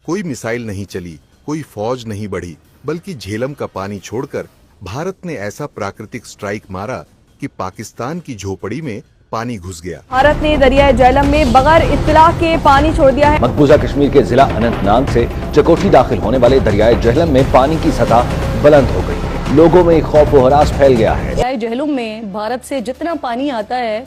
कोई मिसाइल नहीं चली, कोई फौज नहीं बढ़ी, बल्कि झेलम का पानी छोड़कर भारत ने ऐसा प्राकृतिक स्ट्राइक मारा कि पाकिस्तान की झोपड़ी में पानी घुस गया। भारत ने दरियाए झेलम में बगैर इत्तला के पानी छोड़ दिया है। मकबूजा कश्मीर के जिला अनंतनाग से चकोटी दाखिल होने वाले दरियाए झेलम में पानी की सतह बुलंद हो गई है। लोगों में खौफ व हरास फैल गया है। दरियाए झेलम में भारत से जितना पानी आता है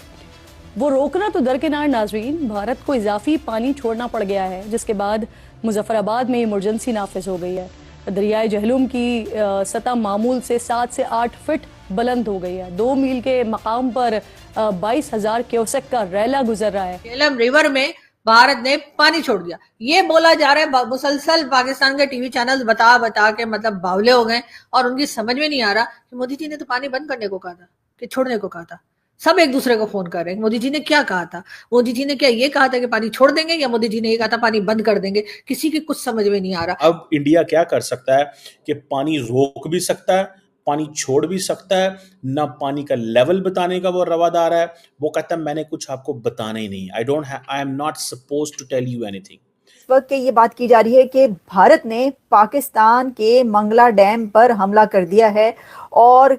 वो रोकना तो दरकिनार नाजरीन, भारत को इजाफी पानी छोड़ना पड़ गया है, जिसके बाद मुजफ्फराबाद में इमरजेंसी नाफिज हो गई है। दरियाए झेलम की सतह मामूल से 7 से 8 फीट बुलंद हो गई है। 2 मील के मकाम पर 22,000 क्यूसेक का रैला गुजर रहा है। झेलम रिवर में भारत ने पानी छोड़ दिया, ये बोला जा रहा है। मुसलसल पाकिस्तान के टीवी चैनल्स बता के मतलब बावले हो गए और उनकी समझ में नहीं आ रहा कि मोदी जी ने तो पानी बंद करने को कहा था कि छोड़ने को कहा था। सब एक दूसरे को फोन कर रहे हैं, मोदी जी ने क्या कहा था, मोदी जी ने क्या ये कहा था कि पानी छोड़ देंगे, या मोदी जी ने ये कहा था पानी बंद कर देंगे। किसी की कुछ समझ में नहीं आ रहा। अब इंडिया क्या कर सकता है कि पानी रोक भी सकता है, पानी छोड़ भी सकता है ना। पानी का लेवल बताने का वो रवादार है। वो कहता है मैंने कुछ आपको बताना ही नहीं, I am not supposed to tell you anything. इस वक्त ये बात की जा रही है कि भारत ने पाकिस्तान के मंगला डैम पर हमला कर दिया है और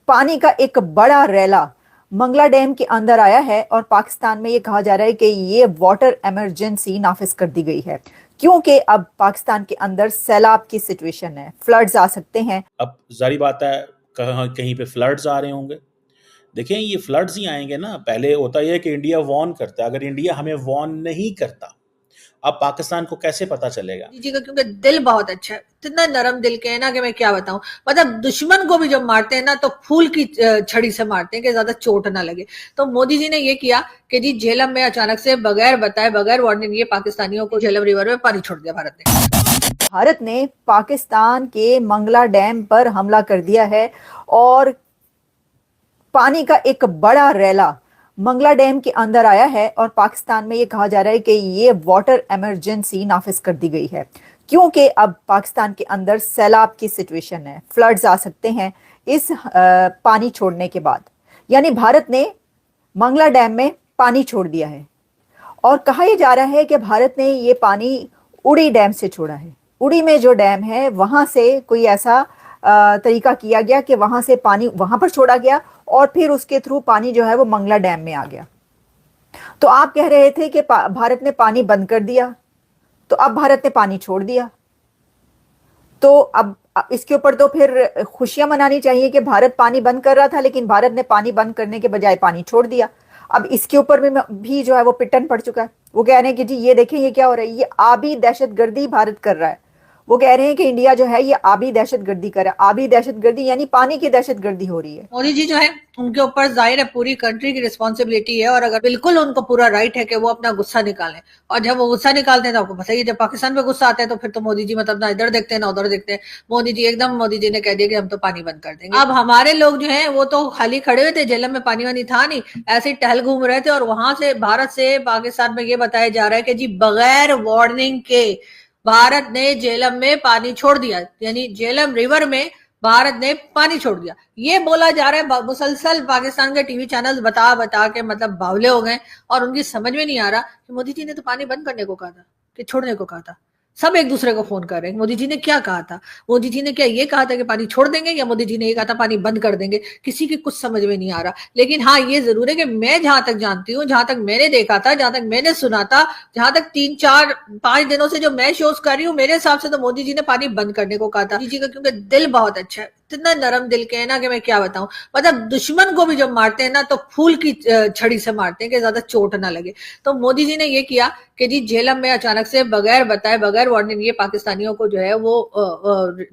पानी का एक बड़ा रैला मंगला डैम के अंदर आया है और पाकिस्तान में ये कहा जा रहा है कि ये वाटर इमरजेंसी नाफिज कर दी गई है, क्योंकि अब पाकिस्तान के अंदर सैलाब की सिचुएशन है, फ्लड्स आ सकते हैं। अब जारी बात है कहीं पे फ्लड्स आ रहे होंगे। देखें, ये फ्लड्स ही आएंगे ना। पहले होता है कि इंडिया वार्न करता है, अगर इंडिया हमें वार्न नहीं करता, अब पाकिस्तान को कैसे पता चलेगा? जी का क्योंकि दिल बहुत अच्छा है, इतना नरम दिल के है ना कि मैं क्या बताऊं। मतलब दुश्मन को भी जब मारते हैं ना तो फूल की छड़ी से मारते हैं कि ज्यादा चोट ना लगे। तो मोदी जी ने ये किया कि जी झेलम में अचानक से बगैर बताए, बगैर वार्निंग, ये पाकिस्तानियों को झेलम रिवर में पानी छोड़ दिया भारत ने। भारत ने पाकिस्तान के मंगला डैम पर हमला कर दिया है और पानी का एक बड़ा रैला मंगला डैम के अंदर आया है और पाकिस्तान में ये कहा जा रहा है कि ये वाटर इमरजेंसी नाफिज कर दी गई है, क्योंकि अब पाकिस्तान के अंदर सैलाब की सिचुएशन है, फ्लड्स आ सकते हैं इस पानी छोड़ने के बाद। यानी भारत ने मंगला डैम में पानी छोड़ दिया है और कहा यह जा रहा है कि भारत ने ये पानी उड़ी डैम से छोड़ा है। उड़ी में जो डैम है वहां से कोई ऐसा तरीका किया गया कि वहां से पानी वहां पर छोड़ा गया और फिर उसके थ्रू पानी जो है वो मंगला डैम में आ गया। तो आप कह रहे थे कि भारत ने पानी बंद कर दिया, तो अब भारत ने पानी छोड़ दिया। तो अब इसके ऊपर तो फिर खुशियां मनानी चाहिए कि भारत पानी बंद कर रहा था, लेकिन भारत ने पानी बंद करने के बजाय पानी छोड़ दिया। अब इसके ऊपर भी जो है वो पिटन पड़ चुका है। वो कह रहे हैं कि जी ये देखें ये क्या हो रहा है, ये आबी दहशतगर्दी भारत कर रहा है। वो कह रहे हैं कि इंडिया जो है ये आबी दहशतगर्दी कर रहा है। आबी दहशतगर्दी यानी पानी की दहशतगर्दी हो रही है। मोदी जी जो है उनके ऊपर जाहिर है पूरी कंट्री की रिस्पॉन्सिबिलिटी है, और अगर बिल्कुल उनको पूरा राइट है कि वो अपना गुस्सा निकालें। और जब वो गुस्सा निकालते हैं तो आपको पता ही है, जब पाकिस्तान पे गुस्सा आता है तो फिर तो मोदी जी मतलब ना इधर देखते हैं ना उधर देखते हैं। मोदी जी ने कह दिया कि हम तो पानी बंद कर देंगे। अब हमारे लोग जो है वो तो खाली खड़े हुए थे, झेलम में पानी वानी था नहीं, ऐसे ही टहल घूम रहे थे। और वहां से भारत से पाकिस्तान में ये बताया जा रहा है कि जी बगैर वार्निंग के भारत ने झेलम में पानी छोड़ दिया, यानी झेलम रिवर में भारत ने पानी छोड़ दिया। ये बोला जा रहा है। मुसलसल पाकिस्तान के टीवी चैनल्स बता के मतलब बावले हो गए और उनकी समझ में नहीं आ रहा कि मोदी जी ने तो पानी बंद करने को कहा था कि छोड़ने को कहा था। सब एक दूसरे को फोन कर रहे हैं, मोदी जी ने क्या कहा था, मोदी जी ने क्या ये कहा था कि पानी छोड़ देंगे, या मोदी जी ने ये कहा था पानी बंद कर देंगे। किसी की कुछ समझ में नहीं आ रहा। लेकिन हाँ ये जरूर है कि मैं जहां तक जानती हूँ, जहां तक मैंने देखा था, जहां तक मैंने सुना था, जहां तक 3-4-5 दिनों से जो मैं शोज कर रही हूँ, मेरे हिसाब से तो मोदी जी ने पानी बंद करने को कहा था। मोदी जी का क्योंकि दिल बहुत अच्छा है, इतना नरम दिल के है ना कि मैं क्या बताऊं। मतलब दुश्मन को भी जब मारते हैं ना तो फूल की छड़ी से मारते हैं कि ज्यादा चोट ना लगे। तो मोदी जी ने ये किया कि जी झेलम में अचानक से बगैर बताए, बगैर वार्निंग, ये पाकिस्तानियों को जो है वो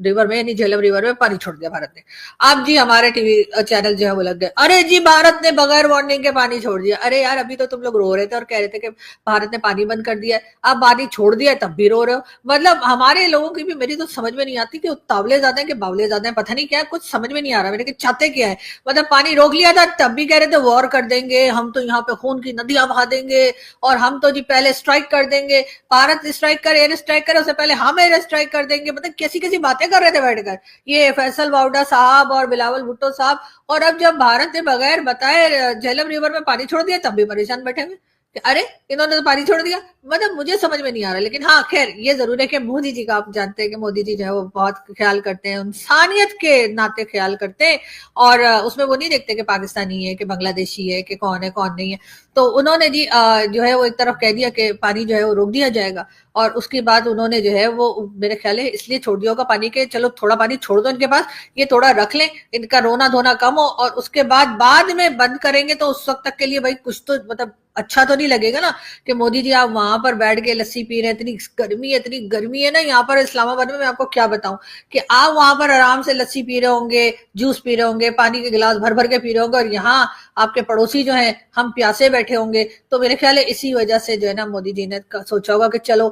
रिवर में यानी झेलम रिवर में पानी छोड़ दिया भारत ने। अब जी हमारे टीवी चैनल जो है वो लग गए, अरे जी भारत ने बगैर वार्निंग के पानी छोड़ दिया। अरे यार अभी तो तुम लोग रो रहे थे और कह रहे थे कि भारत ने पानी बंद कर दिया है, अब पानी छोड़ दिया तब भी रो रहे हो। मतलब हमारे लोगों की भी मेरी तो समझ में नहीं आती कि उतावले ज्यादा है कि बावले ज्यादा है, पता नहीं क्या कुछ समझ में नहीं आ रहा मेरे कि चाहते क्या है। मतलब पानी रोक लिया था तब भी कह रहे थे वॉर कर देंगे, हम तो यहाँ पे खून की नदियां बहा देंगे और हम तो जी पहले स्ट्राइक कर देंगे, भारत स्ट्राइक करे, एयर स्ट्राइक करे, उससे पहले हम एयर स्ट्राइक कर देंगे। मतलब कैसी कैसी बातें कर रहे थे बैठकर ये फैसल वाउडा साहब और बिलावल भुट्टो साहब। और अब जब भारत ने बगैर बताए झेलम रिवर में पानी छोड़ दिया तब भी परेशान बैठे हुए। कि अरे इन्होंने तो पानी छोड़ दिया, मतलब मुझे समझ में नहीं आ रहा। लेकिन हाँ खैर ये जरूर है कि मोदी जी का आप जानते हैं कि मोदी जी जो है वो बहुत ख्याल करते हैं, इंसानियत के नाते ख्याल करते हैं, और उसमें वो नहीं देखते कि पाकिस्तानी है कि बांग्लादेशी है कि कौन है कौन नहीं है। तो उन्होंने जी जो है वो एक तरफ कह दिया कि पानी जो है वो रोक दिया जाएगा, और उसके बाद उन्होंने जो है वो मेरे ख्याल है इसलिए छोड़ दिया होगा पानी के, चलो थोड़ा पानी छोड़ दो इनके पास, ये थोड़ा रख लें, इनका रोना धोना कम हो, और उसके बाद में बंद करेंगे तो उस वक्त तक के लिए भाई कुछ तो मतलब अच्छा तो नहीं लगेगा ना कि मोदी जी आप वहां पर बैठ के लस्सी पी रहे हैं। इतनी गर्मी है ना यहाँ पर इस्लामाबाद में, मैं आपको क्या बताऊं कि आप वहां पर आराम से लस्सी पी रहे होंगे, जूस पी रहे होंगे, पानी के गिलास भर भर के पी रहे होंगे, और यहाँ आपके पड़ोसी जो हैं हम प्यासे बैठे होंगे। तो मेरे ख्याल है इसी वजह से जो है ना मोदी जी ने सोचा होगा कि चलो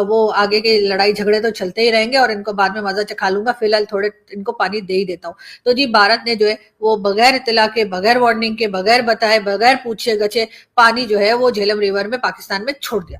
वो आगे के लड़ाई झगड़े तो चलते ही रहेंगे और इनको बाद में मजा चखा लूंगा, फिलहाल थोड़े इनको पानी दे ही देता हूँ। तो जी भारत ने जो है वो बगैर इत्तला के, बगैर वार्निंग के, बगैर बताए, बगैर पूछे गछे पानी जो है वो झेलम रिवर में पाकिस्तान में छोड़ दिया।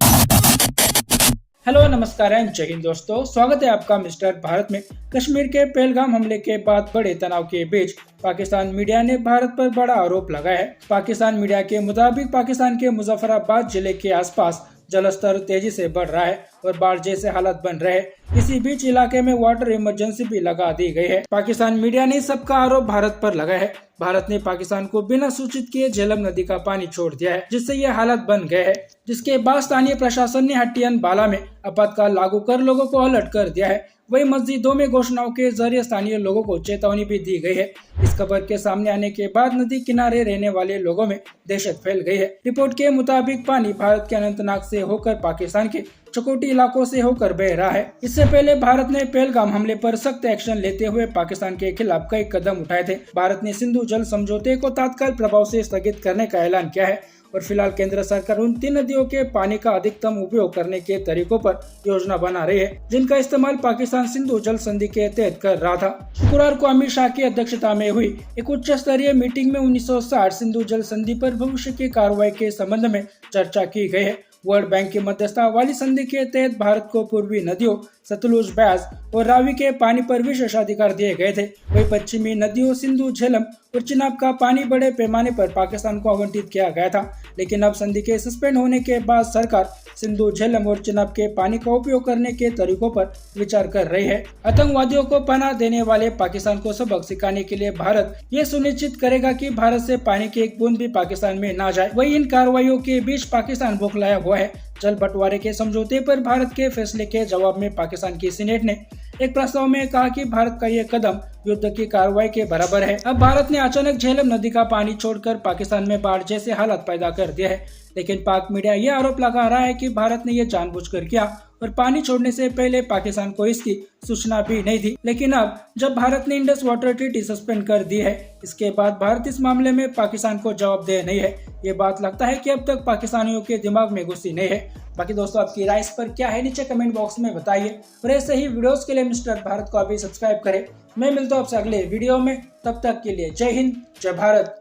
हेलो नमस्कार एंड जय हिंद दोस्तों, स्वागत है आपका मिस्टर भारत में। कश्मीर के पहलगाम हमले के बाद बड़े तनाव के बीच पाकिस्तान मीडिया ने भारत पर बड़ा आरोप लगाया है। पाकिस्तान मीडिया के मुताबिक पाकिस्तान के मुजफ्फराबाद जिले के आसपास जलस्तर तेजी से बढ़ रहा है और बाढ़ जैसे हालात बन रहे हैं। इसी बीच इलाके में वाटर इमरजेंसी भी लगा दी गई है। पाकिस्तान मीडिया ने सबका आरोप भारत पर लगाया है। भारत ने पाकिस्तान को बिना सूचित किए झेलम नदी का पानी छोड़ दिया है, जिससे ये हालत बन गए हैं। जिसके बाद स्थानीय प्रशासन ने हट्टियन बाला में आपातकाल लागू कर लोगों को अलर्ट कर दिया है। वही मस्जिदों में घोषणाओं के जरिए स्थानीय लोगों को चेतावनी भी दी गई है। इस खबर के सामने आने के बाद नदी किनारे रहने वाले लोगों में दहशत फैल गई है। रिपोर्ट के मुताबिक पानी भारत के अनंतनाग से होकर पाकिस्तान के चकोटी इलाकों से होकर बह रहा है। इससे पहले भारत ने पहलगाम हमले पर सख्त एक्शन लेते हुए पाकिस्तान के खिलाफ कई कदम उठाए थे। भारत ने सिंधु जल समझौते को तत्काल प्रभाव से स्थगित करने का ऐलान किया है और फिलहाल केंद्र सरकार उन 3 नदियों के पानी का अधिकतम उपयोग करने के तरीकों पर योजना बना रही है, जिनका इस्तेमाल पाकिस्तान सिंधु जल संधि के तहत कर रहा था। शुक्रवार को अमित शाह की अध्यक्षता में हुई एक उच्च स्तरीय मीटिंग में 1960 सिंधु जल संधि पर भविष्य की कार्रवाई के संबंध में चर्चा की गई है। वर्ल्ड बैंक की मध्यस्थता वाली संधि के तहत भारत को पूर्वी नदियों सतलुज, ब्यास और रावी के पानी पर विशेषाधिकार दिए गए थे। वही पश्चिमी नदियों सिंधु, झेलम और चिनाब का पानी बड़े पैमाने पर पाकिस्तान को आवंटित किया गया था। लेकिन अब संधि के सस्पेंड होने के बाद सरकार सिंधु, झेलम और चिनाब के पानी का उपयोग करने के तरीकों पर विचार कर रही है। आतंकवादियों को पनाह देने वाले पाकिस्तान को सबक सिखाने के लिए भारत ये सुनिश्चित करेगा कि भारत से पानी की एक बूंद भी पाकिस्तान में ना जाए। वही इन कार्रवाइयों के बीच पाकिस्तान बौखलाया हुआ है। जल बंटवारे के समझौते पर भारत के फैसले के जवाब में पाकिस्तान की सीनेट ने एक प्रस्ताव में कहा कि भारत का ये कदम युद्ध की कार्रवाई के बराबर है। अब भारत ने अचानक झेलम नदी का पानी छोड़कर पाकिस्तान में बाढ़ जैसे हालात पैदा कर दिए है। लेकिन पाक मीडिया ये आरोप लगा रहा है कि भारत ने ये जानबूझकर किया और पानी छोड़ने से पहले पाकिस्तान को इसकी सूचना भी नहीं थी। लेकिन अब जब भारत ने इंडस वाटर ट्रीटी सस्पेंड कर दी है, इसके बाद भारत इस मामले में पाकिस्तान को जवाबदेह नहीं है। ये बात लगता है कि अब तक पाकिस्तानियों के दिमाग में घुसी नहीं है। बाकी दोस्तों आपकी राय इस पर क्या है, नीचे कमेंट बॉक्स में बताइए और ऐसे ही वीडियोस के लिए मिस्टर भारत को अभी सब्सक्राइब करें। मैं मिलता हूँ आपसे अगले वीडियो में, तब तक के लिए जय हिंद, जय भारत।